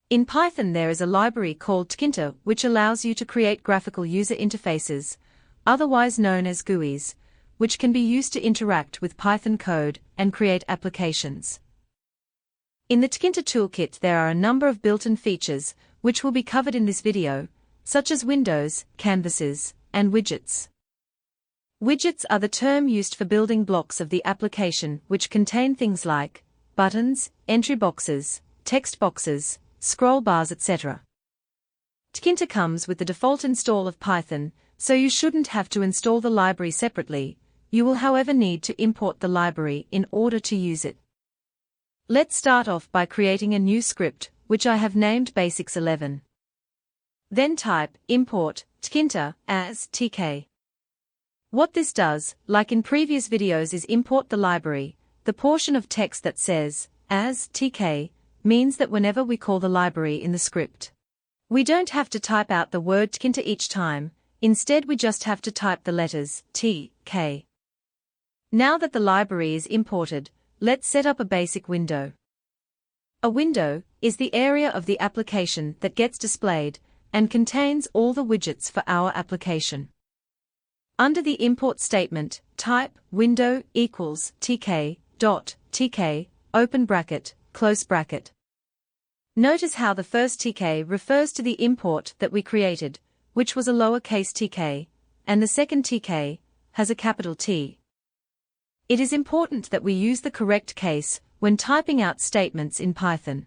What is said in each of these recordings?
In Python there is a library called Tkinter which allows you to create graphical user interfaces, otherwise known as GUIs, which can be used to interact with Python code and create applications. In the Tkinter toolkit there are a number of built-in features which will be covered in this video, such as windows, canvases, and widgets. Widgets are the term used for building blocks of the application which contain things like buttons, entry boxes, text boxes, scroll bars, etc. Tkinter comes with the default install of Python, so you shouldn't have to install the library separately. You will however need to import the library in order to use it. Let's start off by creating a new script, which I have named Basics 11. Then type import Tkinter as tk. What this does, like in previous videos, is import the library. The portion of text that says as tk means that whenever we call the library in the script, we don't have to type out the word Tkinter each time. Instead we just have to type the letters tk. Now that the library is imported, let's set up a basic window. A window is the area of the application that gets displayed and contains all the widgets for our application. Under the import statement, type window equals tk, open bracket, close bracket. Notice how the first tk refers to the import that we created, which was a lowercase tk, and the second tk has a capital T. It is important that we use the correct case when typing out statements in Python.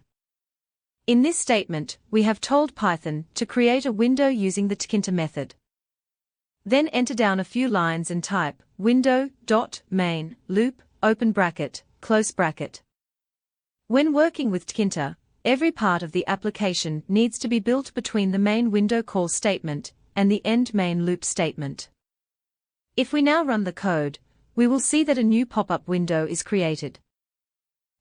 In this statement, we have told Python to create a window using the Tkinter method. Then enter down a few lines and type window.main loop, open bracket, close bracket. When working with Tkinter, every part of the application needs to be built between the main window call statement and the end main loop statement. If we now run the code, we will see that a new pop-up window is created.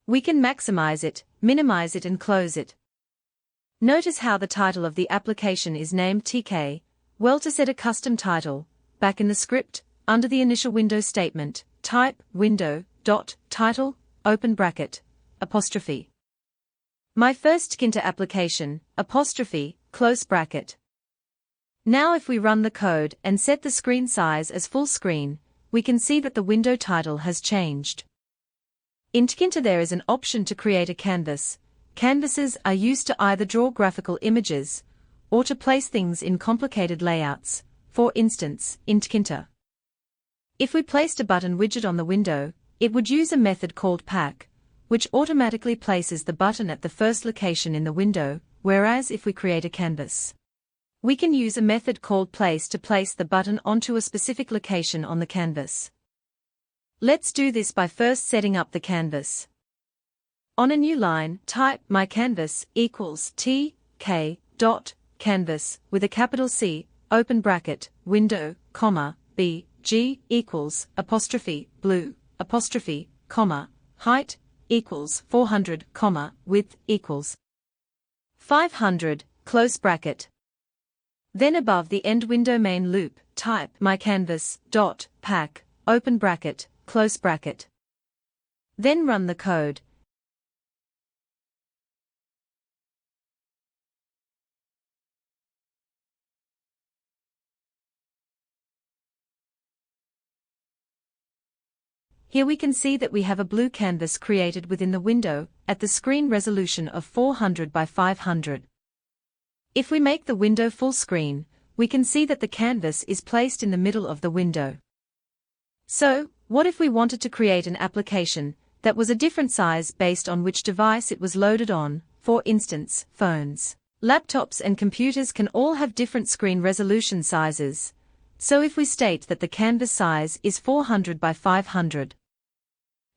We can maximize it, minimize it, and close it. Notice how the title of the application is named tk. Well, to set a custom title, back in the script, under the initial window statement, type window.title, open bracket, apostrophe. My first Tkinter application, apostrophe, close bracket. Now if we run the code and set the screen size as full screen, we can see that the window title has changed. In Tkinter there is an option to create a canvas. Canvases are used to either draw graphical images or to place things in complicated layouts, for instance, in Tkinter. If we placed a button widget on the window, it would use a method called pack, which automatically places the button at the first location in the window, whereas if we create a canvas, we can use a method called place to place the button onto a specific location on the canvas. Let's do this by first setting up the canvas. On a new line, type my canvas equals tk.canvas with a capital C, open bracket, window, comma, bg equals apostrophe, blue, apostrophe, comma, height equals 400, comma, width equals 500, close bracket. Then above the end window main loop, type my canvas dot pack, open bracket, close bracket. Then run the code. Here we can see that we have a blue canvas created within the window, at the screen resolution of 400 by 500. If we make the window full screen, we can see that the canvas is placed in the middle of the window. So, what if we wanted to create an application that was a different size based on which device it was loaded on? For instance, phones, laptops and computers can all have different screen resolution sizes. So if we state that the canvas size is 400 by 500,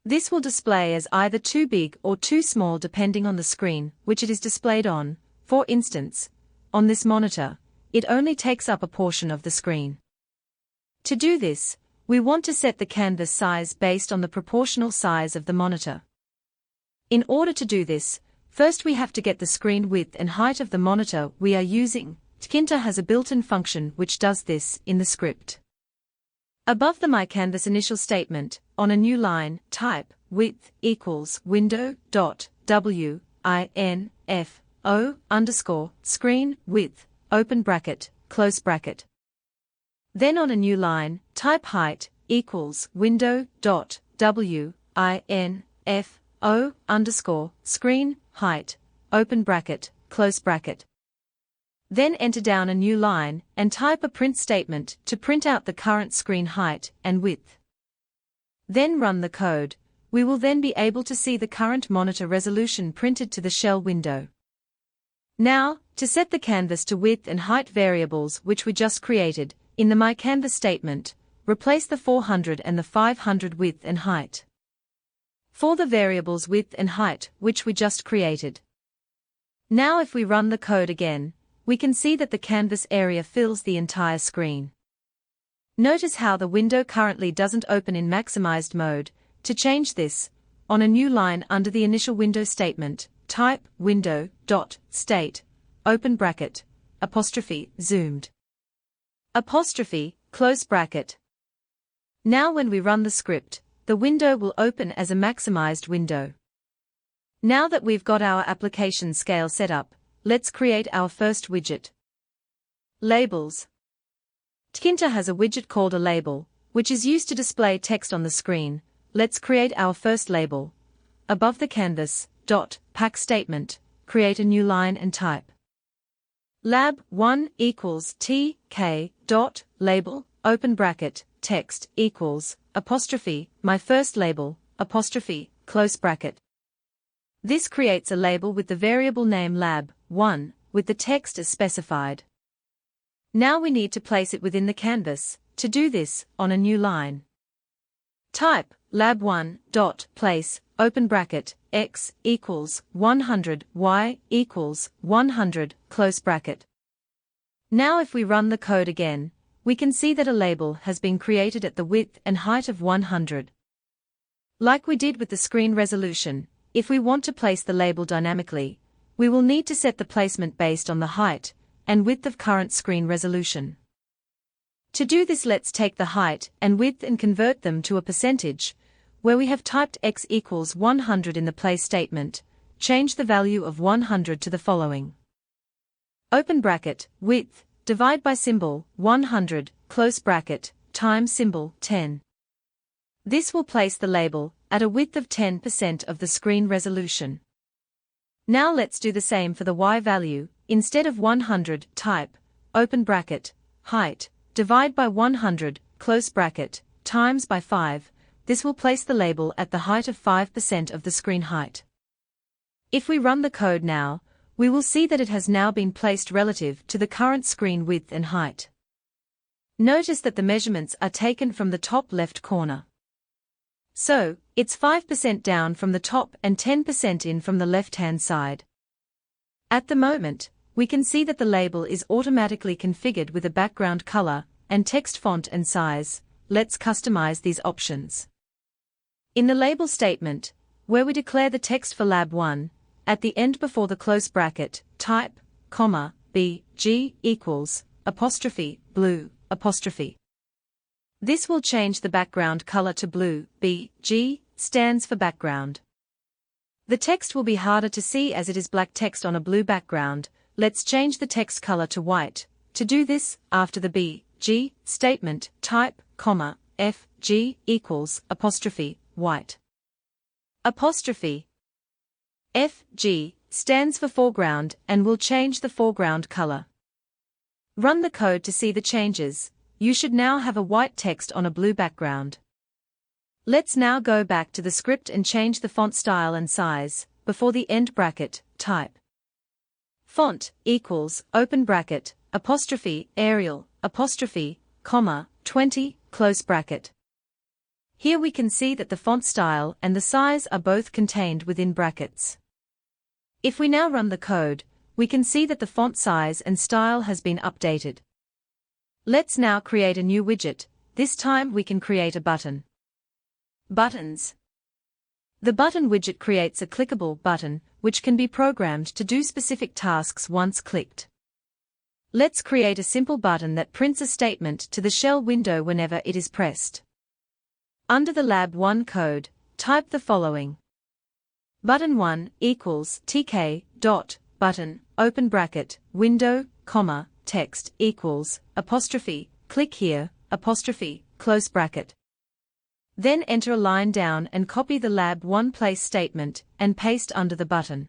this will display as either too big or too small depending on the screen which it is displayed on. For instance, on this monitor, it only takes up a portion of the screen. To do this, we want to set the canvas size based on the proportional size of the monitor. In order to do this, first we have to get the screen width and height of the monitor we are using. Tkinter has a built-in function which does this in the script. Above the myCanvas initial statement, on a new line, type width equals window.width O underscore screen width, open bracket, close bracket. Then on a new line, type height equals window dot WINF O underscore screen height, open bracket, close bracket. Then enter down a new line and type a print statement to print out the current screen height and width. Then run the code. We will then be able to see the current monitor resolution printed to the shell window. Now, to set the canvas to width and height variables which we just created, in the myCanvas statement, replace the 400 and the 500 width and height for the variables width and height which we just created. Now if we run the code again, we can see that the canvas area fills the entire screen. Notice how the window currently doesn't open in maximized mode. To change this, on a new line under the initial window statement, type window.state, open bracket, apostrophe, zoomed, apostrophe, close bracket. Now when we run the script, the window will open as a maximized window. Now that we've got our application scale set up, let's create our first widget. Labels. Tkinter has a widget called a label, which is used to display text on the screen. Let's create our first label. Above the canvas, pack statement, create a new line and type lab1 equals tk dot label, open bracket, text equals, apostrophe, my first label, apostrophe, close bracket. This creates a label with the variable name lab1, with the text as specified. Now we need to place it within the canvas. To do this, on a new line, type lab1 dot place, open bracket, x equals 100, y equals 100, close bracket. Now if we run the code again, we can see that a label has been created at the width and height of 100. Like we did with the screen resolution, if we want to place the label dynamically, we will need to set the placement based on the height and width of current screen resolution. To do this, let's take the height and width and convert them to a percentage, where we have typed x equals 100 in the place statement. Change the value of 100 to the following. Open bracket, width, divide by symbol, 100, close bracket, times symbol, 10. This will place the label at a width of 10% of the screen resolution. Now let's do the same for the y value. Instead of 100, type, open bracket, height, divide by 100, close bracket, times by 5. This will place the label at the height of 5% of the screen height. If we run the code now, we will see that it has now been placed relative to the current screen width and height. Notice that the measurements are taken from the top left corner. So, it's 5% down from the top and 10% in from the left-hand side. At the moment, we can see that the label is automatically configured with a background color and text font and size. Let's customize these options. In the label statement, where we declare the text for lab1, at the end before the close bracket, type, comma, BG equals, apostrophe, blue, apostrophe. This will change the background color to blue. BG stands for background. The text will be harder to see as it is black text on a blue background. Let's change the text color to white. To do this, after the BG statement, type, comma, FG equals, apostrophe, white. Apostrophe. FG stands for foreground and will change the foreground color. Run the code to see the changes. You should now have a white text on a blue background. Let's now go back to the script and change the font style and size. Before the end bracket, type font equals, open bracket, apostrophe, Arial, apostrophe, comma, 20, close bracket. Here we can see that the font style and the size are both contained within brackets. If we now run the code, we can see that the font size and style has been updated. Let's now create a new widget. This time we can create a button. Buttons. The button widget creates a clickable button, which can be programmed to do specific tasks once clicked. Let's create a simple button that prints a statement to the shell window whenever it is pressed. Under the lab1 code, type the following. Button1 equals tk dot button, open bracket, window, comma, text, equals, apostrophe, click here, apostrophe, close bracket. Then enter a line down and copy the lab1 place statement and paste under the button.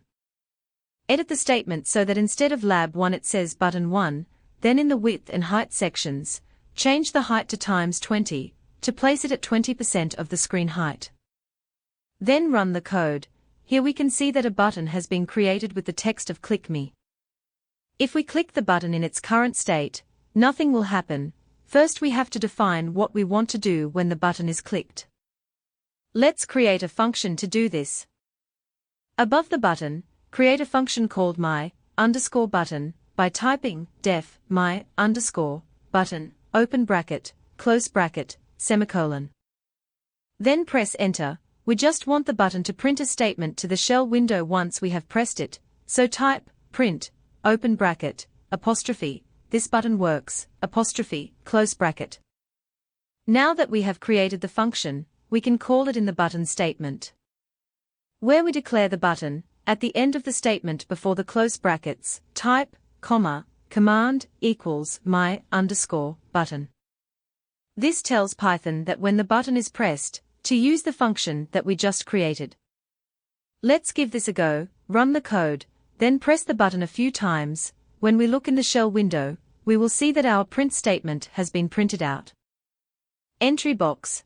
Edit the statement so that instead of lab1 it says button 1, then in the width and height sections, change the height to times 20, to place it at 20% of the screen height. Then run the code. Here we can see that a button has been created with the text of click me. If we click the button in its current state, nothing will happen. First we have to define what we want to do when the button is clicked. Let's create a function to do this. Above the button, create a function called my_button by typing def my_button, open bracket, close bracket, semicolon. Then press enter. We just want the button to print a statement to the shell window once we have pressed it, so type print, open bracket, apostrophe, this button works, apostrophe, close bracket. Now that we have created the function, we can call it in the button statement, where we declare the button. At the end of the statement before the close brackets, type, comma, command equals my_button. This tells Python that when the button is pressed, to use the function that we just created. Let's give this a go, run the code, then press the button a few times. When we look in the shell window, we will see that our print statement has been printed out. Entry box.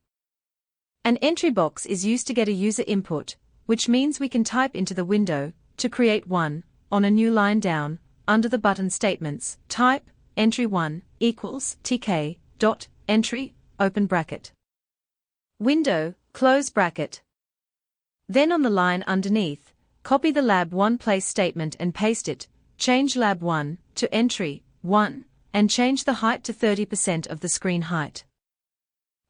An entry box is used to get a user input, which means we can type into the window. To create one, on a new line down, under the button statements, type entry1 equals tk.entry, open bracket, window, close bracket. Then on the line underneath, copy the lab1 place statement and paste it, change lab1 to entry1, and change the height to 30% of the screen height.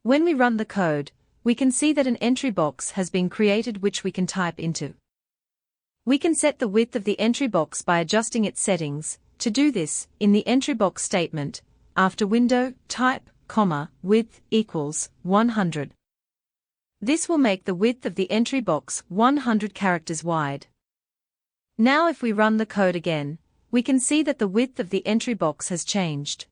When we run the code, we can see that an entry box has been created which we can type into. We can set the width of the entry box by adjusting its settings. To do this, in the entry box statement, after window, type, comma, width equals 100. This will make the width of the entry box 100 characters wide. Now if we run the code again, we can see that the width of the entry box has changed.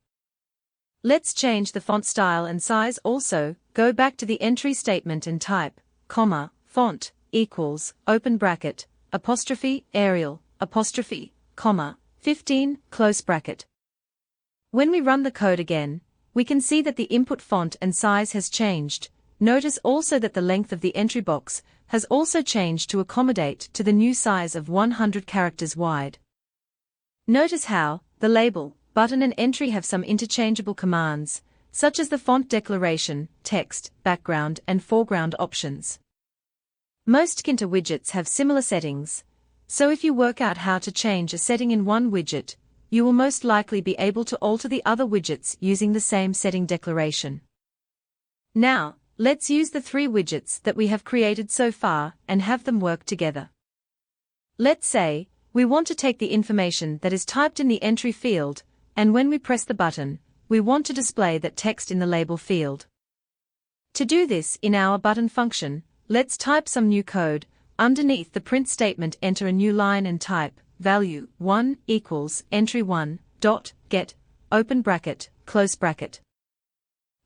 Let's change the font style and size also. Go back to the entry statement and type, comma, font, equals, open bracket, apostrophe, Arial, apostrophe, comma, 15, close bracket. When we run the code again, we can see that the input font and size has changed. Notice also that the length of the entry box has also changed to accommodate to the new size of 100 characters wide. Notice how the label, button and entry have some interchangeable commands, such as the font declaration, text, background and foreground options. Most Tkinter widgets have similar settings, so if you work out how to change a setting in one widget, you will most likely be able to alter the other widgets using the same setting declaration. Now, let's use the 3 widgets that we have created so far and have them work together. Let's say we want to take the information that is typed in the entry field, and when we press the button, we want to display that text in the label field. To do this in our button function, let's type some new code. Underneath the print statement, enter a new line and type value 1 equals entry1 dot get, open bracket, close bracket.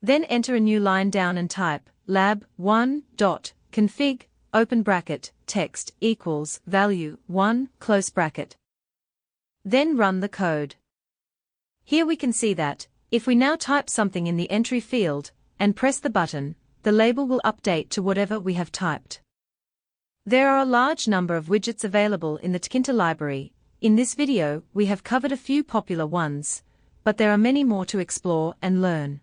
Then enter a new line down and type lab1 dot config, open bracket, text equals value 1, close bracket. Then run the code. Here we can see that, if we now type something in the entry field, and press the button, the label will update to whatever we have typed. There are a large number of widgets available in the Tkinter library. In this video, we have covered a few popular ones, but there are many more to explore and learn.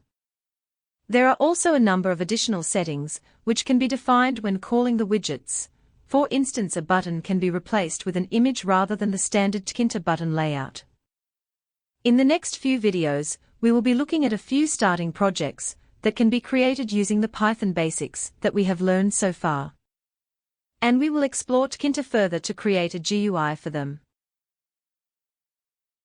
There are also a number of additional settings, which can be defined when calling the widgets. For instance, a button can be replaced with an image rather than the standard Tkinter button layout. In the next few videos, we will be looking at a few starting projects that can be created using the Python basics that we have learned so far. And we will explore Tkinter further to create a GUI for them.